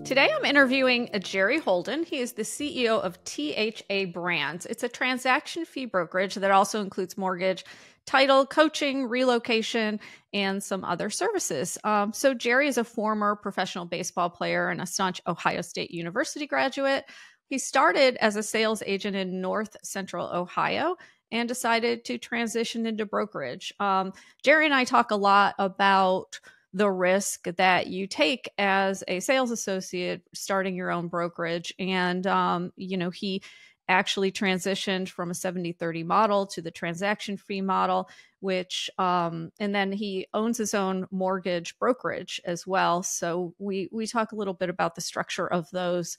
Today, I'm interviewing Jerry Holden. He is the CEO of THA Brands. It's a transaction fee brokerage that also includes mortgage, title, coaching, relocation, and some other services. So Jerry is a former professional baseball player and a staunch Ohio State University graduate. He started as a sales agent in North Central Ohio and decided to transition into brokerage. Jerry and I talk a lot about the risk that you take as a sales associate starting your own brokerage. And, he actually transitioned from a 70-30 model to the transaction fee model, which, and then he owns his own mortgage brokerage as well. So we talk a little bit about the structure of those.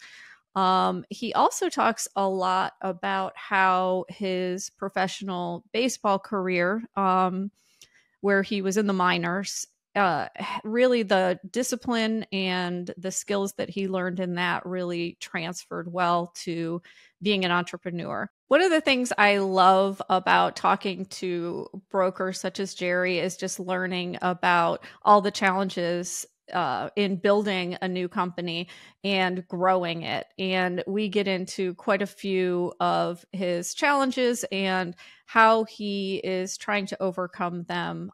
He also talks a lot about how his professional baseball career, where he was in the minors, really the discipline and the skills that he learned in that really transferred well to being an entrepreneur. One of the things I love about talking to brokers such as Jerry is just learning about all the challenges in building a new company and growing it. And we get into quite a few of his challenges and how he is trying to overcome them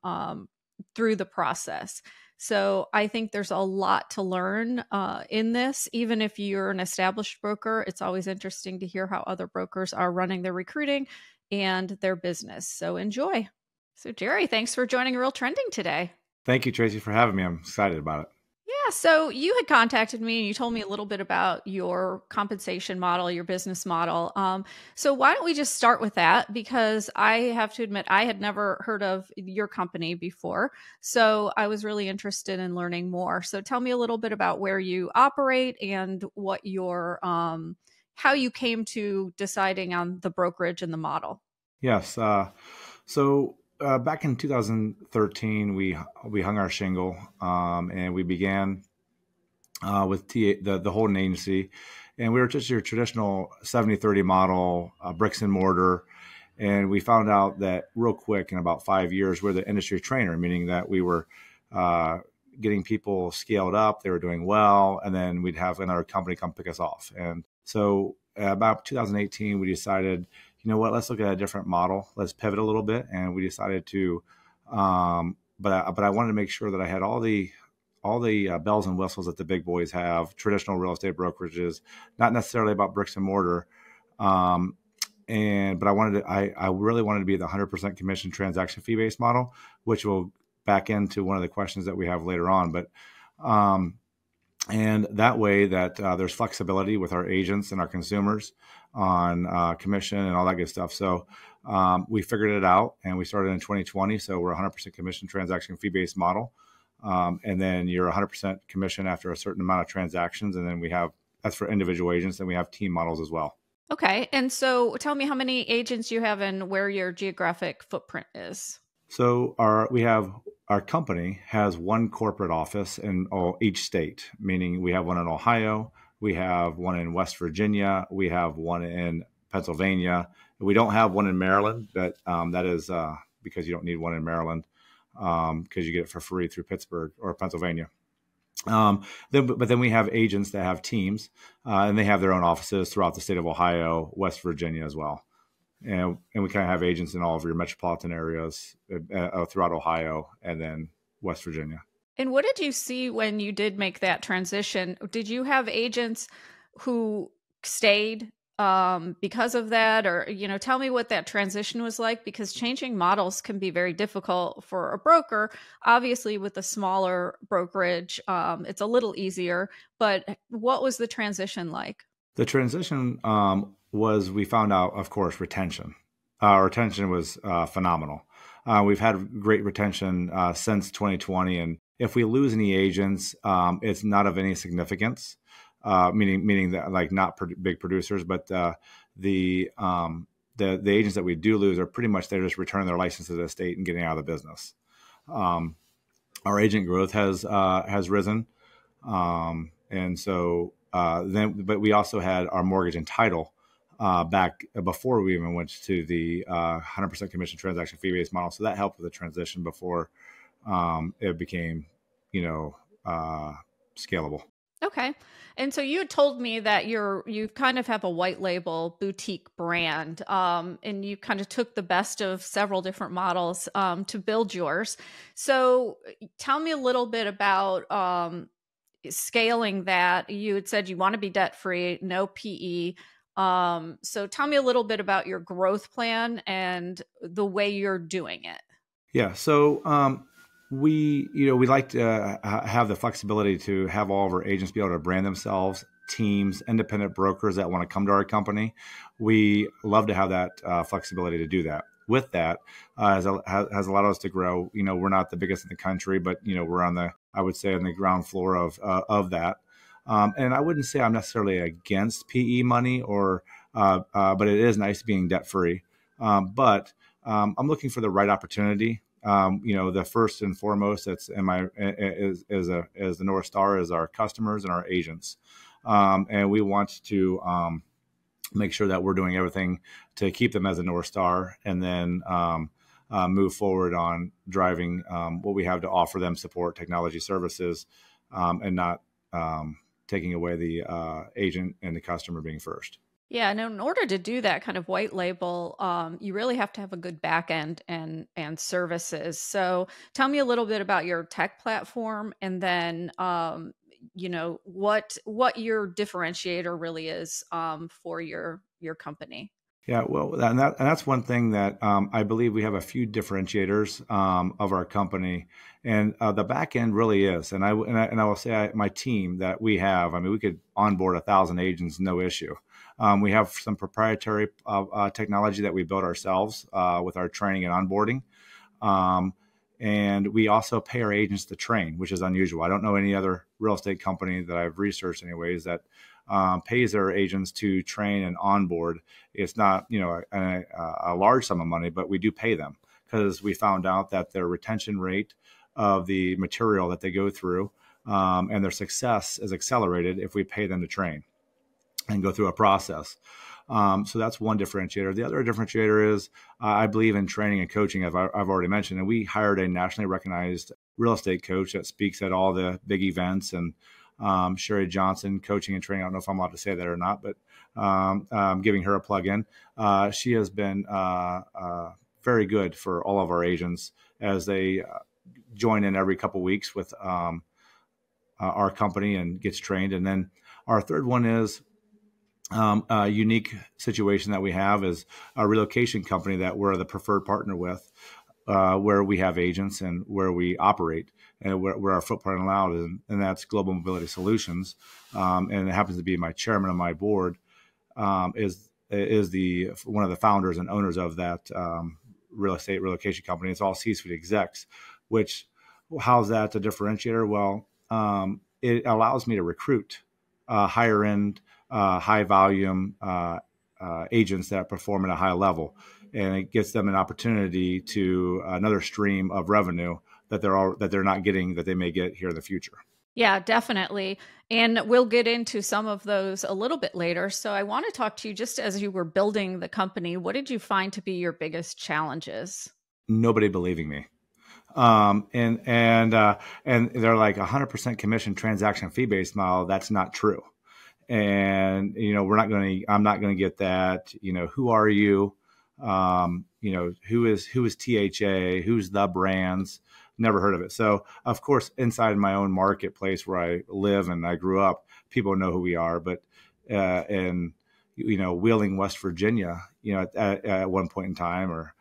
through the process. So I think there's a lot to learn in this. Even if you're an established broker, it's always interesting to hear how other brokers are running their recruiting and their business. So enjoy. So Jerry, thanks for joining Real Trending today. Thank you, Tracy, for having me. I'm excited about it. Yeah, so you had contacted me and you told me a little bit about your compensation model, your business model. So why don't we just start with that? Because I have to admit, I had never heard of your company before. So I was really interested in learning more. So tell me a little bit about where you operate and what your, how you came to deciding on the brokerage and the model. Yes. Back in 2013, we hung our shingle, and we began with the Holden agency, and we were just your traditional 70-30 model, bricks and mortar. And we found out that real quick, in about 5 years, we're the industry trainer, meaning that we were getting people scaled up, they were doing well, and then we'd have another company come pick us off. And so about 2018, we decided, you know what, let's look at a different model. Let's pivot a little bit. And we decided to, but I wanted to make sure that I had all the bells and whistles that the big boys have, traditional real estate brokerages, not necessarily about bricks and mortar. But I really wanted to be the 100% commission transaction fee based model, which will back into one of the questions that we have later on. But, and that way that there's flexibility with our agents and our consumers on commission and all that good stuff. So we figured it out and we started in 2020. So we're 100% commission transaction fee based model. And then you're 100% commission after a certain amount of transactions. And then that's for individual agents. And we have team models as well. Okay. And so tell me how many agents you have and where your geographic footprint is. So our company has one corporate office in each state, meaning we have one in Ohio, we have one in West Virginia, we have one in Pennsylvania. We don't have one in Maryland. That is because you don't need one in Maryland because you get it for free through Pittsburgh or Pennsylvania. But then we have agents that have teams, and they have their own offices throughout the state of Ohio, West Virginia as well. And we kind of have agents in all of your metropolitan areas throughout Ohio and then West Virginia. And what did you see when you did make that transition? Did you have agents who stayed because of that? Or, tell me what that transition was like, because changing models can be very difficult for a broker. Obviously, with a smaller brokerage, it's a little easier. But what was the transition like? The transition was, we found out, of course, retention. Our retention was phenomenal. We've had great retention since 2020. And if we lose any agents, it's not of any significance, meaning that like not big producers, but the agents that we do lose are pretty much, they're just returning their license to the state and getting out of the business. Our agent growth has risen. And so but we also had our mortgage and title back before we even went to the 100% commission transaction fee-based model. So that helped with the transition before it became, you know, scalable. Okay. And so you had told me that you kind of have a white label boutique brand, and you kind of took the best of several different models to build yours. So tell me a little bit about scaling that. You had said you want to be debt free, no PE. So tell me a little bit about your growth plan and the way you're doing it. Yeah. So we like to have the flexibility to have all of our agents be able to brand themselves, teams, independent brokers that want to come to our company. We love to have that flexibility to do that. With that, has allowed us to grow. We're not the biggest in the country, but we're I would say, on the ground floor of that. And I wouldn't say I'm necessarily against PE money, but it is nice being debt free. But I'm looking for the right opportunity. The first and foremost that's in my is the North Star is our customers and our agents, and we want to make sure that we're doing everything to keep them as a North Star, and then move forward on driving what we have to offer them: support, technology services, and not taking away the agent and the customer being first. Yeah, and in order to do that kind of white label, you really have to have a good back end and services. So tell me a little bit about your tech platform, and then what your differentiator really is for your company. Yeah, well, and that's one thing that I believe we have a few differentiators of our company, and the back end really is. And I will say, my team that we have. I mean, we could onboard 1,000 agents, no issue. We have some proprietary technology that we built ourselves with our training and onboarding. Um, and we also pay our agents to train, which is unusual. I don't know any other real estate company that I've researched, anyways, that pays their agents to train and onboard. It's not, a large sum of money, but we do pay them because we found out that their retention rate of the material that they go through and their success is accelerated if we pay them to train and go through a process. So that's one differentiator. The other differentiator is I believe in training and coaching, as I've already mentioned. And we hired a nationally recognized real estate coach that speaks at all the big events. And Sherry Johnson, coaching and training. I don't know if I'm allowed to say that or not, but giving her a plug in. She has been very good for all of our agents as they join in every couple weeks with our company and gets trained. And then our third one is a unique situation that we have is a relocation company that we're the preferred partner with, where we have agents and where we operate and where our footprint allowed, and that's Global Mobility Solutions. And it happens to be my chairman of my board is the one of the founders and owners of that real estate relocation company. It's all C-suite execs, which how's that a differentiator? Well, it allows me to recruit higher end, high volume agents that perform at a high level, and it gets them an opportunity to another stream of revenue that they're not getting, that they may get here in the future. Yeah, definitely. And we'll get into some of those a little bit later. So I want to talk to you just as you were building the company. What did you find to be your biggest challenges? Nobody believing me. And they're like 100% commission transaction fee based model. That's not true. And I'm not going to get that. Who are you? Who is THA? Who's the brands? Never heard of it. So of course, inside my own marketplace where I live and I grew up, people know who we are. But in Wheeling, West Virginia, at one point in time, or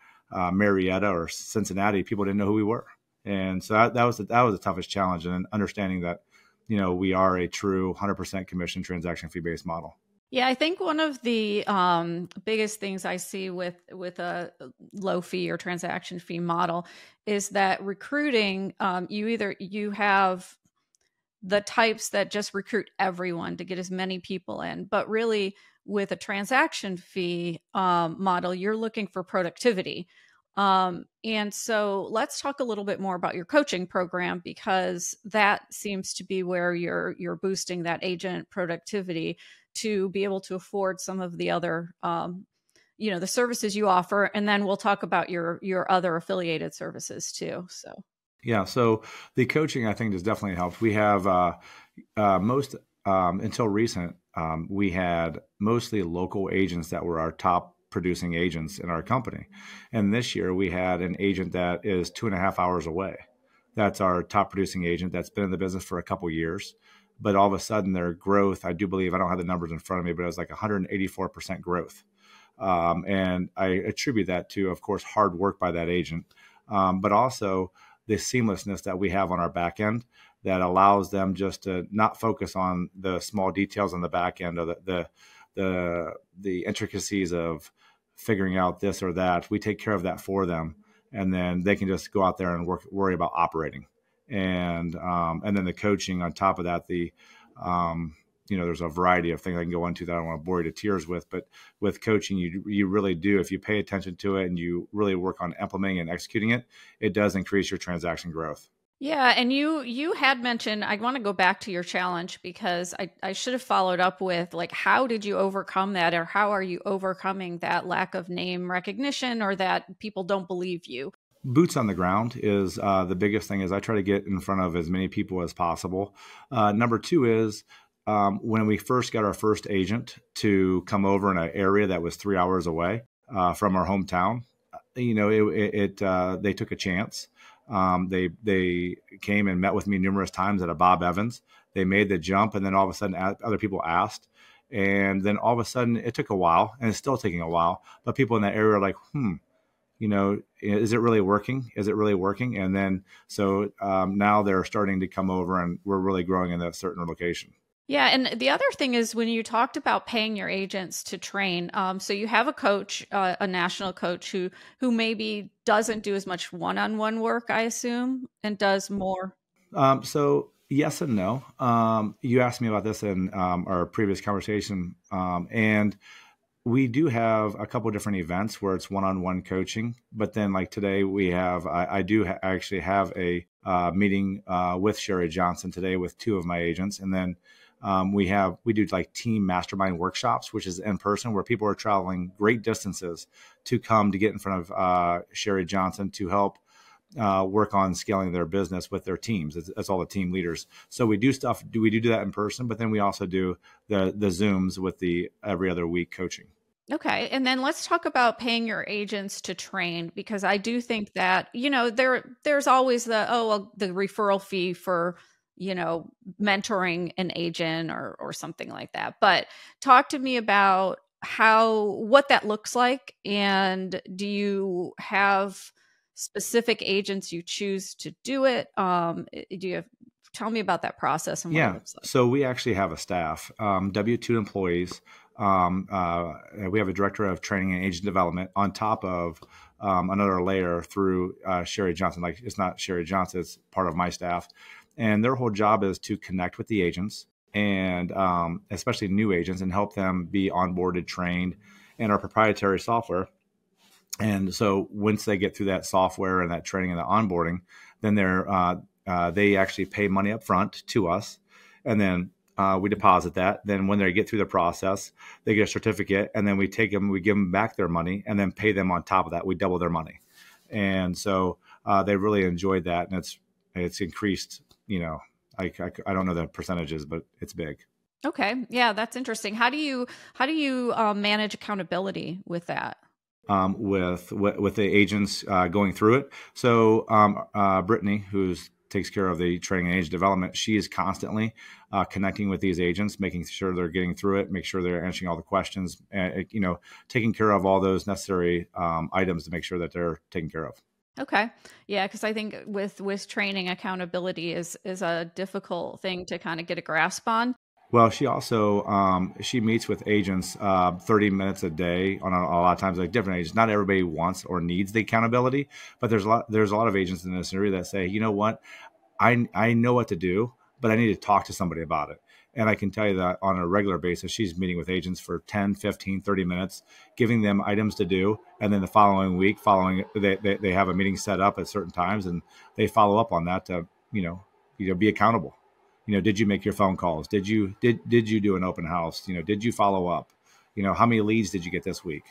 Marietta or Cincinnati, people didn't know who we were. And so that was the toughest challenge, and understanding that we are a true 100% commission transaction fee based model. Yeah, I think one of the biggest things I see with a low fee or transaction fee model is that recruiting, you have the types that just recruit everyone to get as many people in, but really with a transaction fee model, you're looking for productivity. And so let's talk a little bit more about your coaching program, because that seems to be where you're boosting that agent productivity to be able to afford some of the other, the services you offer. And then we'll talk about your other affiliated services too. So. Yeah. So the coaching, I think, has definitely helped. We have most until recent, we had mostly local agents that were our top producing agents in our company. And this year we had an agent that is 2.5 hours away. That's our top producing agent that's been in the business for a couple years. But all of a sudden, their growth, I do believe, I don't have the numbers in front of me, but it was like 184% growth. And I attribute that to, of course, hard work by that agent, but also the seamlessness that we have on our back end that allows them just to not focus on the small details on the back end of the intricacies of figuring out this or that. We take care of that for them, and then they can just go out there and worry about operating, and then the coaching on top of that. There's a variety of things I can go into that I don't want to bore you to tears with, but with coaching, you really do, if you pay attention to it and you really work on implementing and executing it, it does increase your transaction growth. Yeah, and you had mentioned, I want to go back to your challenge because I should have followed up with, like, how did you overcome that, or how are you overcoming that lack of name recognition or that people don't believe you? Boots on the ground is the biggest thing. Is I try to get in front of as many people as possible. Number two is when we first got our first agent to come over in an area that was 3 hours away from our hometown, they took a chance. They came and met with me numerous times at a Bob Evans. They made the jump, and then all of a sudden, other people asked, and then all of a sudden, it took a while, and it's still taking a while. But people in that area are like, is it really working? Is it really working? And then so now they're starting to come over, and we're really growing in that certain location. Yeah, and the other thing is when you talked about paying your agents to train, so you have a coach, a national coach who maybe doesn't do as much one-on-one work, I assume, and does more. So yes and no. You asked me about this in our previous conversation, and we do have a couple of different events where it's one-on-one coaching. But then, like today, we have actually have a meeting with Sherry Johnson today with two of my agents, and then we do like team mastermind workshops, which is in person, where people are traveling great distances to come to get in front of Sherry Johnson to help work on scaling their business with their teams. It's all the team leaders. So we do stuff. We do that in person, but then we also do the Zooms with the every other week coaching. Okay. And then let's talk about paying your agents to train, because I do think that, there's always the referral fee for, mentoring an agent or something like that. But talk to me about what that looks like. And do you have specific agents you choose to do it? Tell me about that process and what it looks like. So we actually have a staff, W-2 employees. We have a director of training and agent development on top of another layer through Sherry Johnson. Like, it's not Sherry Johnson, it's part of my staff. And their whole job is to connect with the agents, and especially new agents, and help them be onboarded, trained in our proprietary software. And so once they get through that software and that training and the onboarding, then they actually pay money up front to us. And then we deposit that. Then when they get through the process, they get a certificate, and then we give them back their money, and then pay them on top of that. We double their money. And so they really enjoyed that. And it's increased, I don't know the percentages, but it's big. Okay. Yeah, that's interesting. How do you manage accountability with that? With the agents going through it. So Brittany, who's takes care of the training and agent development, she is constantly connecting with these agents, making sure they're getting through it, make sure they're answering all the questions, and taking care of all those necessary items to make sure that they're taken care of. Okay. Yeah, because I think with training, accountability is a difficult thing to kind of get a grasp on. Well, she also she meets with agents 30 minutes a day on a lot of times, like different agents. Not everybody wants or needs the accountability, but there's a lot of agents in this area that say, you know what, I know what to do, but I need to talk to somebody about it. And I can tell you that on a regular basis, she's meeting with agents for 10, 15, 30 minutes, giving them items to do. And then the following week, they have a meeting set up at certain times, and they follow up on that to, be accountable. Did you make your phone calls? Did you do an open house? Did you follow up? How many leads did you get this week?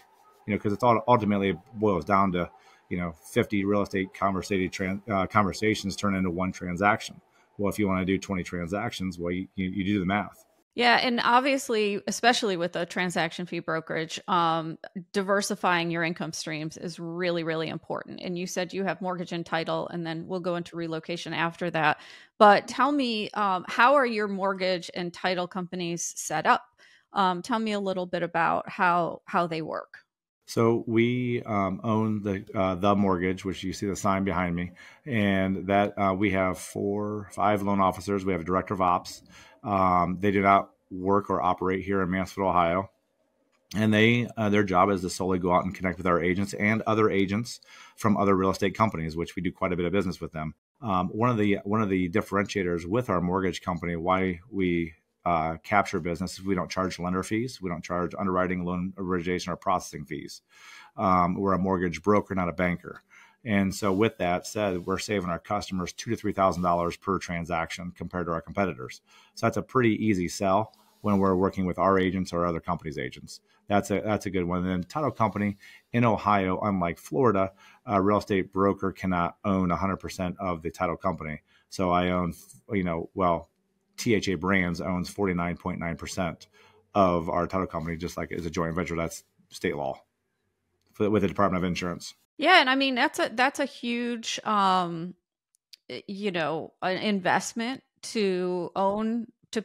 Because it's all ultimately boils down to, 50 real estate conversations turn into one transaction. Well, if you want to do 20 transactions, well, you do the math. Yeah, and obviously, especially with a transaction fee brokerage, diversifying your income streams is really, really important. And you said you have mortgage and title, and then we'll go into relocation after that. But tell me, how are your mortgage and title companies set up? Tell me a little bit about how they work. So we own the mortgage, which you see the sign behind me, and that we have 5 loan officers. We have a director of ops. They do not work or operate here in Mansfield, Ohio, and their job is to solely go out and connect with our agents and other agents from other real estate companies, which we do quite a bit of business with them. One of the differentiators with our mortgage company, why we capture business, is we don't charge lender fees, we don't charge underwriting, loan origination, or processing fees. We're a mortgage broker, not a banker. And so with that said, we're saving our customers $2,000 to $3,000 per transaction compared to our competitors. So that's a pretty easy sell when we're working with our agents or other companies' agents. That's a good one. And then title company in Ohio, unlike Florida, a real estate broker cannot own 100% of the title company. So I own, THA Brands owns 49.9% of our title company, just like as a joint venture. That's state law with the Department of Insurance. Yeah, and I mean that's a huge an investment to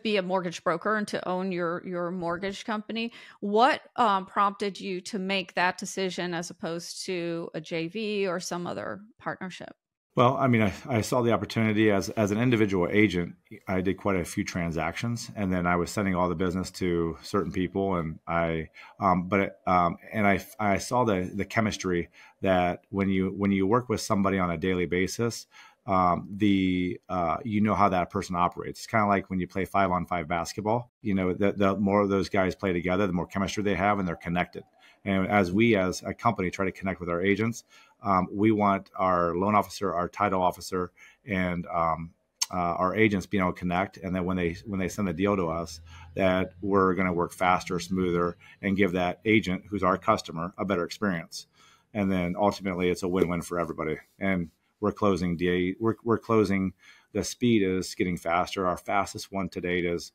be a mortgage broker and to own your mortgage company. What prompted you to make that decision as opposed to a JV or some other partnership? Well, I mean, I saw the opportunity as an individual agent. I did quite a few transactions, and then I was sending all the business to certain people, and I saw the chemistry that when you work with somebody on a daily basis, how that person operates. It's kind of like when you play 5-on-5 basketball. The more of those guys play together, the more chemistry they have, and they're connected. And as a company try to connect with our agents, we want our loan officer, our title officer, and our agents being able to connect. And then when they send the deal to us, that we're going to work faster, smoother, and give that agent, who's our customer, a better experience. And then ultimately, it's a win-win for everybody. And we're closing. The speed is getting faster. Our fastest one to date is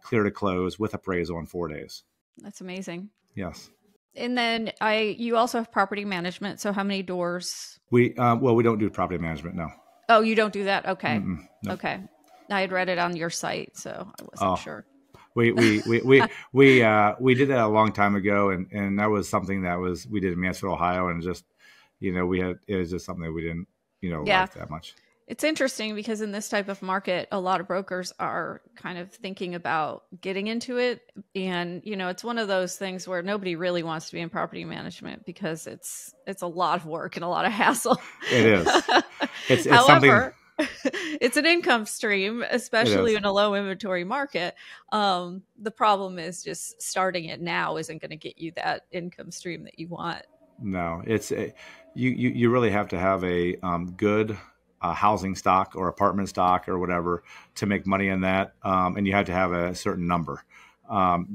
clear to close with appraisal in 4 days. That's amazing. Yes. And then you also have property management. So how many doors? We don't do property management. No. Oh, you don't do that? Okay. No. Okay. I had read it on your site, so I wasn't sure. We did that a long time ago, and that was something we did in Mansfield, Ohio, and just it was just something that we didn't like that much. It's interesting because in this type of market, a lot of brokers are kind of thinking about getting into it. And, it's one of those things where nobody really wants to be in property management because it's a lot of work and a lot of hassle. It is. It's However, it's an income stream, especially in a low inventory market. The problem is just starting it now isn't going to get you that income stream that you want. No, you really have to have a good housing stock or apartment stock or whatever to make money in that. And you have to have a certain number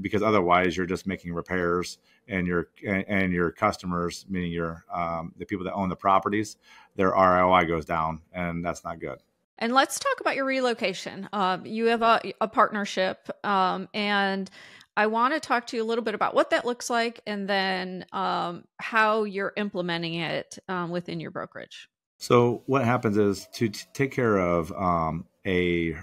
because otherwise you're just making repairs and your customers, meaning the people that own the properties, their ROI goes down, and that's not good. And let's talk about your relocation. You have a partnership, and I want to talk to you a little bit about what that looks like and then how you're implementing it within your brokerage. So what happens is to take care of a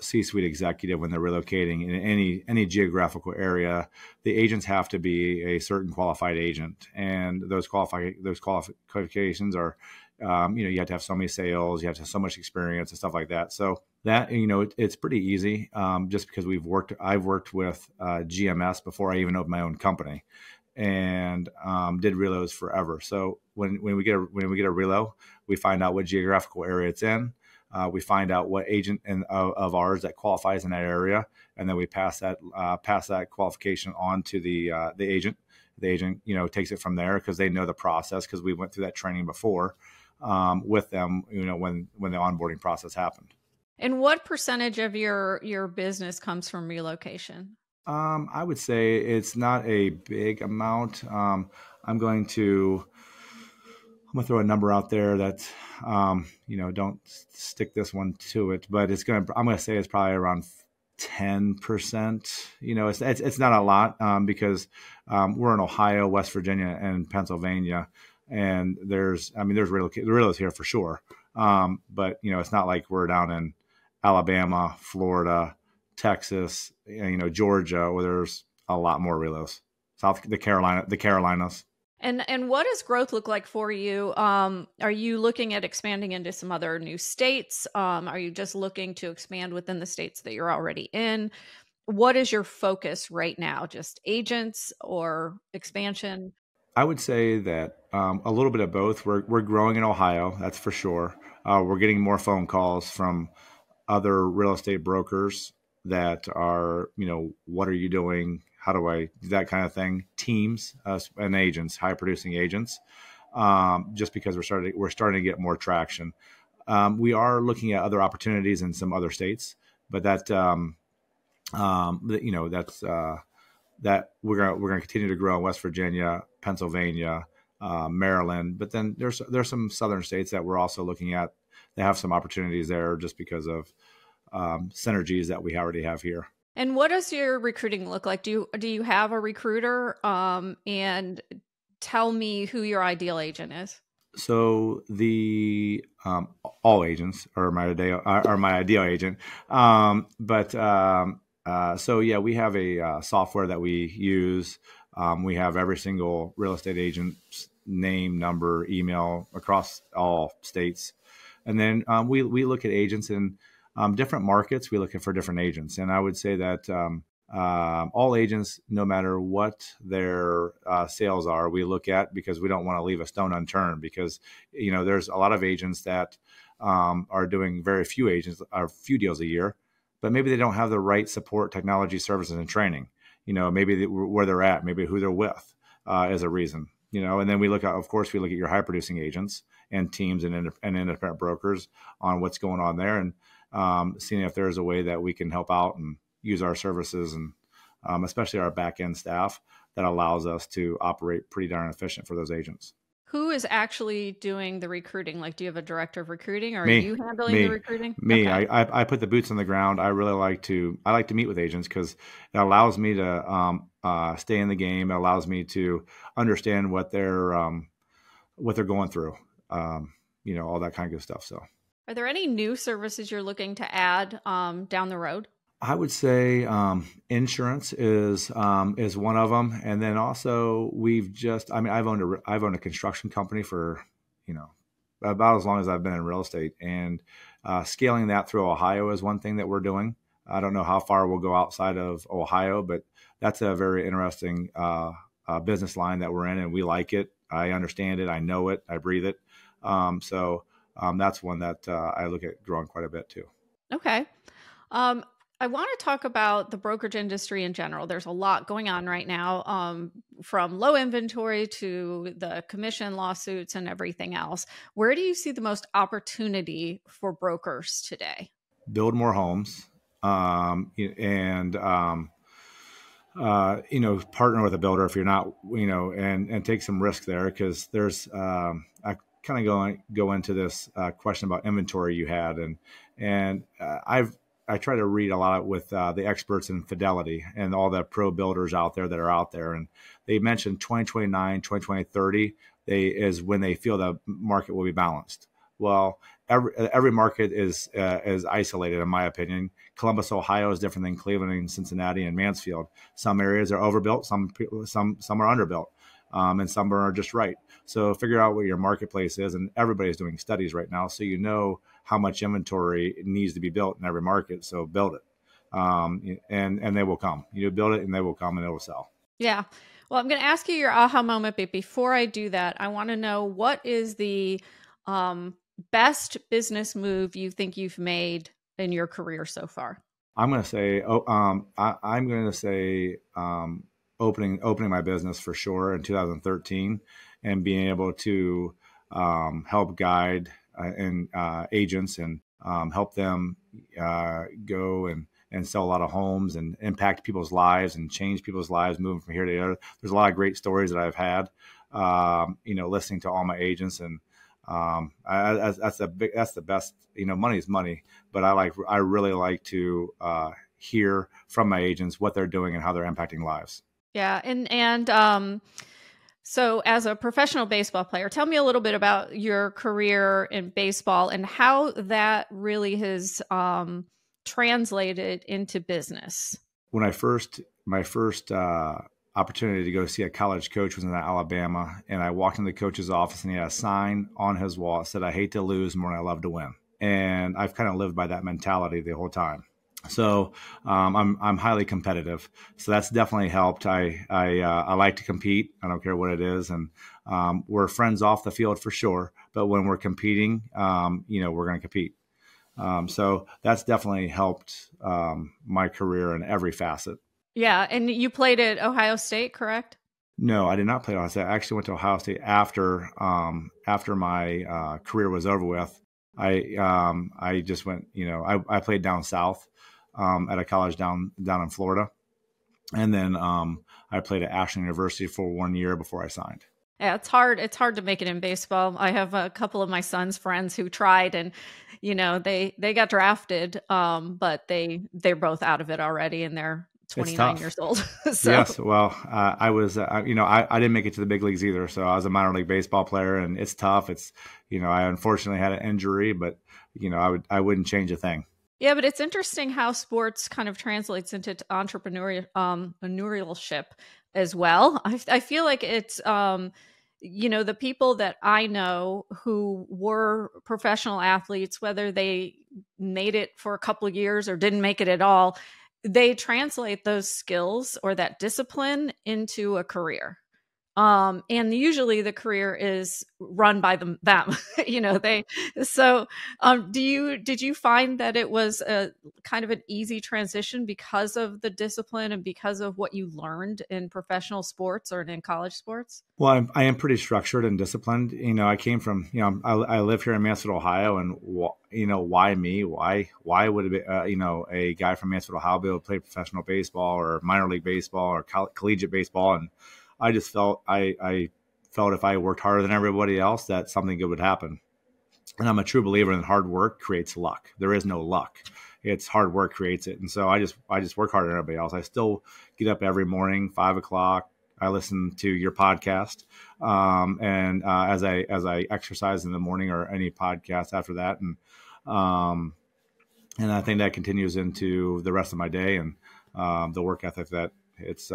C-suite executive when they're relocating in any geographical area, the agents have to be a certain qualified agent, and those qualifications are, you have to have so many sales, you have to have so much experience and stuff like that. So that it's pretty easy, just because I've worked with GMS before I even opened my own company, and did relos forever. So when we get a relo, we find out what geographical area it's in. We find out what agent of ours that qualifies in that area, and then we pass that qualification on to the agent. The agent, takes it from there because they know the process because we went through that training before with them. When the onboarding process happened. And what percentage of your business comes from relocation? I would say it's not a big amount. I'm going to I'm gonna throw a number out there that, don't stick this one to it, but I'm gonna say it's probably around 10%. It's not a lot, because we're in Ohio, West Virginia, and Pennsylvania, and there's realtors here for sure. But it's not like we're down in Alabama, Florida, Texas, Georgia, where there's a lot more realtors. The Carolinas. And what does growth look like for you? Are you looking at expanding into some other new states? Are you just looking to expand within the states that you're already in? What is your focus right now? Just agents or expansion? I would say that a little bit of both. We're growing in Ohio, that's for sure. We're getting more phone calls from other real estate brokers that are, what are you doing? How do I do that kind of thing? Teams and agents, high producing agents, just because we're starting to get more traction. We are looking at other opportunities in some other states, but that's that we're gonna continue to grow in West Virginia, Pennsylvania, Maryland. But then there's some southern states that we're also looking at. They have some opportunities there just because of synergies that we already have here. And what does your recruiting look like? Do you have a recruiter? And tell me who your ideal agent is. So the all agents are my ideal agent. So yeah, we have a software that we use. We have every single real estate agent's name, number, email across all states, and then we look at agents in different markets. We look for different agents, and I would say that all agents, no matter what their sales are, we look at, because we don't want to leave a stone unturned. Because there's a lot of agents that are doing very few deals a year, but maybe they don't have the right support, technology, services, and training. Maybe where they're at, maybe who they're with is a reason. And then we look at your high producing agents and teams and independent brokers on what's going on there, and seeing if there's a way that we can help out and use our services, and especially our back end staff, that allows us to operate pretty darn efficient for those agents. Who is actually doing the recruiting? Like, do you have a director of recruiting, or Me. are you handling the recruiting? Me. Okay. I put the boots on the ground. I like to meet with agents because it allows me to stay in the game. It allows me to understand what they're going through, all that kind of good stuff. So, are there any new services you're looking to add down the road? I would say insurance is one of them, and then also I've owned a construction company for about as long as I've been in real estate, and scaling that through Ohio is one thing that we're doing. I don't know how far we'll go outside of Ohio, but that's a very interesting business line that we're in, and we like it. I understand it. I know it. I breathe it. So that's one that I look at growing quite a bit too. Okay. I want to talk about the brokerage industry in general. There's a lot going on right now, from low inventory to the commission lawsuits and everything else. Where do you see the most opportunity for brokers today? Build more homes, and partner with a builder if you're not, and take some risk there, because there's I kind of go into this question about inventory you had, and I try to read a lot with the experts in Fidelity and all the pro builders out there that are out there. And they mentioned 2029, 2020, is when they feel the market will be balanced. Well, every market is isolated, in my opinion. Columbus, Ohio is different than Cleveland and Cincinnati and Mansfield. Some areas are overbuilt, some are underbuilt, and some are just right. So figure out what your marketplace is, and everybody's doing studies right now, so how much inventory needs to be built in every market. So build it, and they will come. Build it, and they will come, and it will sell. Yeah. Well, I'm going to ask you your aha moment, but before I do that, I want to know, what is the best business move you think you've made in your career so far? I'm going to say, opening my business for sure in 2013, and being able to help guide agents and help them go and sell a lot of homes and impact people's lives and change people's lives moving from here to there. There's a lot of great stories that I've had listening to all my agents. And that's the best, money is money, but I really like to hear from my agents what they're doing and how they're impacting lives. Yeah. So as a professional baseball player, tell me a little bit about your career in baseball and how that really has translated into business. When my first opportunity to go see a college coach was in Alabama, and I walked in the coach's office, and he had a sign on his wall that said, "I hate to lose more than I love to win." And I've kind of lived by that mentality the whole time. So I'm highly competitive. So that's definitely helped. I like to compete. I don't care what it is, and we're friends off the field for sure. But when we're competing, we're going to compete. So that's definitely helped my career in every facet. Yeah, and you played at Ohio State, correct? No, I did not play at Ohio State. I actually went to Ohio State after my career was over with. I just went. I played down south. At a college down in Florida. And then I played at Ashland University for 1 year before I signed. Yeah, it's hard. It's hard to make it in baseball. I have a couple of my son's friends who tried, and they got drafted, but they're both out of it already, and they're 29 years old. So. Yes, well, I was, I didn't make it to the big leagues either. So I was a minor league baseball player, and it's tough. It's, I unfortunately had an injury, but I wouldn't change a thing. Yeah, but it's interesting how sports kind of translates into entrepreneurship as well. I feel like it's, the people that I know who were professional athletes, whether they made it for a couple of years or didn't make it at all, they translate those skills or that discipline into a career. And usually the career is run by them, did you find that it was a kind of an easy transition because of the discipline and because of what you learned in professional sports or in college sports? Well, I am pretty structured and disciplined. I came from, I live here in Mansfield, Ohio, and why me? Why would it be, a guy from Mansfield, Ohio be able to play professional baseball or minor league baseball or collegiate baseball? And I just felt I felt if I worked harder than everybody else, that something good would happen. And I'm a true believer that hard work creates luck. There is no luck. It's hard work creates it. And so I just work harder than everybody else. I still get up every morning, 5 o'clock. I listen to your podcast. And as I exercise in the morning or any podcast after that. And I think that continues into the rest of my day and the work ethic that it's,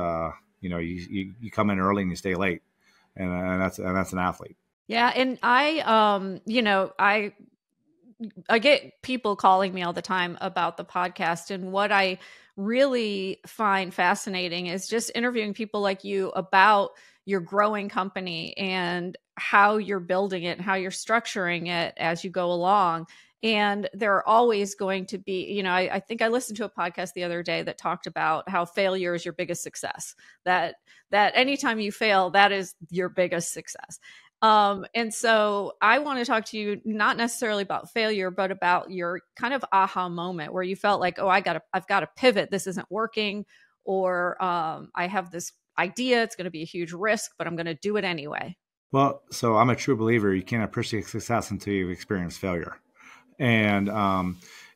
you come in early and you stay late, and that's an athlete. Yeah. And I get people calling me all the time about the podcast, and what I really find fascinating is just interviewing people like you about your growing company and how you're building it and how you're structuring it as you go along. And there are always going to be, I think I listened to a podcast the other day that talked about how failure is your biggest success, that anytime you fail, that is your biggest success. And so I want to talk to you, not necessarily about failure, but about your kind of aha moment where you felt like, oh, I've got to pivot. This isn't working. Or I have this idea. It's going to be a huge risk, but I'm going to do it anyway. Well, so I'm a true believer. You can't appreciate success until you've experienced failure. And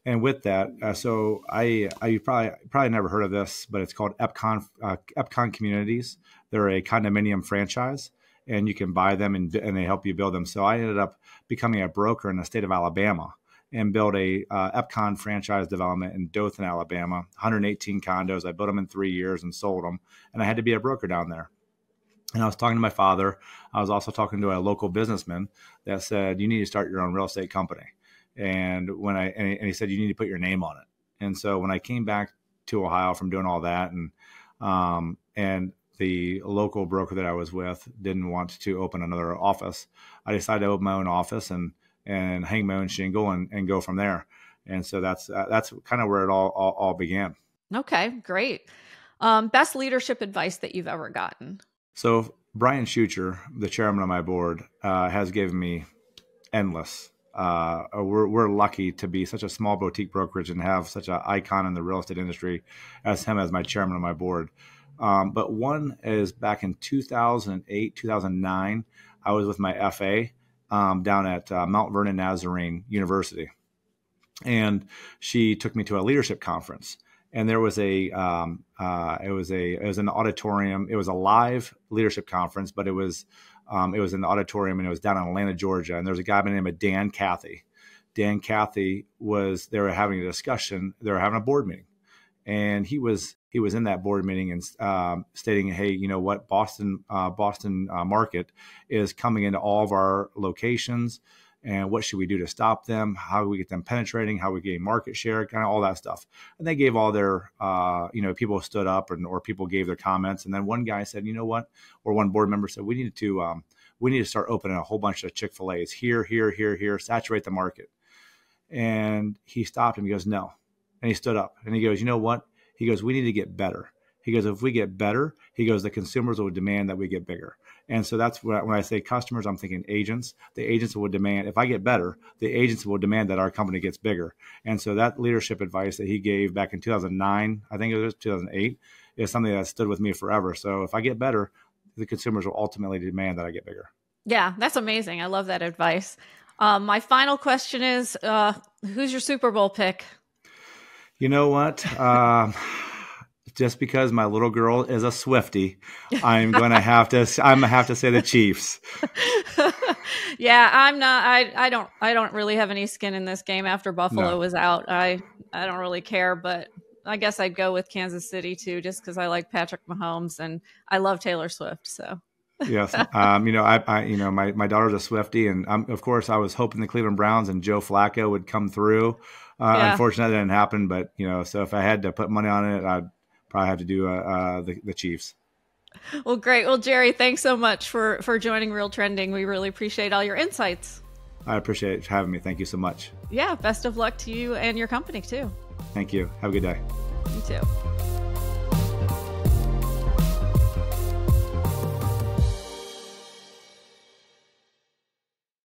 with that, so you probably never heard of this, but it's called Epcon Communities. They're a condominium franchise, and you can buy them and they help you build them. So I ended up becoming a broker in the state of Alabama and built a Epcon franchise development in Dothan, Alabama, 118 condos. I built them in 3 years and sold them, and I had to be a broker down there. And I was talking to my father. I was also talking to a local businessman that said, you need to start your own real estate company. And he said, you need to put your name on it. And so when I came back to Ohio from doing all that, and the local broker that I was with didn't want to open another office, I decided to open my own office and hang my own shingle and go from there. And so that's kind of where it all began. Okay, great. Best leadership advice that you've ever gotten? So Brian Schucher, the chairman of my board, has given me endless. We're lucky to be such a small boutique brokerage and have such an icon in the real estate industry as him as my chairman of my board. But one is back in 2008, 2009, I was with my FA down at Mount Vernon Nazarene University. And she took me to a leadership conference. And there was it was an auditorium. It was a live leadership conference, but it was in the auditorium, and it was down in Atlanta, Georgia. And there was a guy by the name of Dan Cathy. Dan Cathy they were having a discussion. They were having a board meeting, and he was in that board meeting and stating, hey, you know what, Boston market is coming into all of our locations, and what should we do to stop them? How do we get them penetrating? How do we gain market share? Kind of all that stuff. And they gave all their, people stood up or people gave their comments. And then one guy said, you know what? Or one board member said, we need to start opening a whole bunch of Chick-fil-A's here, saturate the market. And he stopped him. He goes, no. And he stood up and he goes, you know what? He goes, we need to get better. He goes, if we get better, he goes, the consumers will demand that we get bigger. And so that's when I say customers, I'm thinking agents. The agents will demand, if I get better, the agents will demand that our company gets bigger. And so that leadership advice that he gave back in 2009, I think it was 2008, is something that stood with me forever. So if I get better, the consumers will ultimately demand that I get bigger. Yeah, that's amazing. I love that advice. My final question is, who's your Super Bowl pick? You know what? Just because my little girl is a Swiftie, I'm going to have to say the Chiefs. Yeah, I'm not, I don't really have any skin in this game after Buffalo was out. I don't really care, but I guess I'd go with Kansas City too, just because I like Patrick Mahomes and I love Taylor Swift. So. Yes. My daughter's a Swiftie, and of course I was hoping the Cleveland Browns and Joe Flacco would come through. Unfortunately that didn't happen, but so if I had to put money on it, I'd probably have to do the Chiefs. Well, great. Well, Jerry, thanks so much for joining RealTrending. We really appreciate all your insights. I appreciate having me. Thank you so much. Yeah. Best of luck to you and your company too. Thank you. Have a good day. You too.